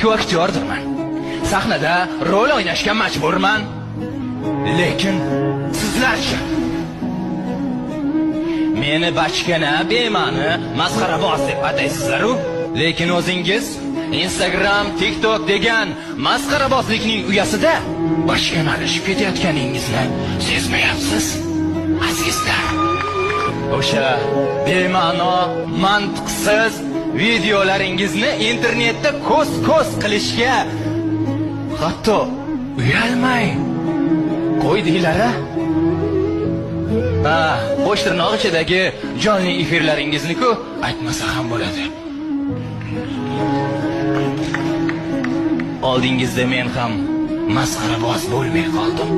ku aktyordirman. Sahnada rol o'ynashga majburman. Lekin sizlarchi? Meni bachkana, bema'ni, masxaraboz deb ataysizlar-ku. Lekin o'zingiz Instagram, TikTok degan masxarabozlikning uyasida bachkanalashib ketayotganingizni sezmayapsiz, azizlar. O'sha bema'no, mantiqsiz videolaringizni internetda ko'z qilishga hatto uyalmay qo'ydinglar-a? Qo'sh tirnoq ichidagi jonli efirlaringizni-ku aytmasa ham bo'ladi. Oldingizda men ham masxaraboz bo'lmay qoldim.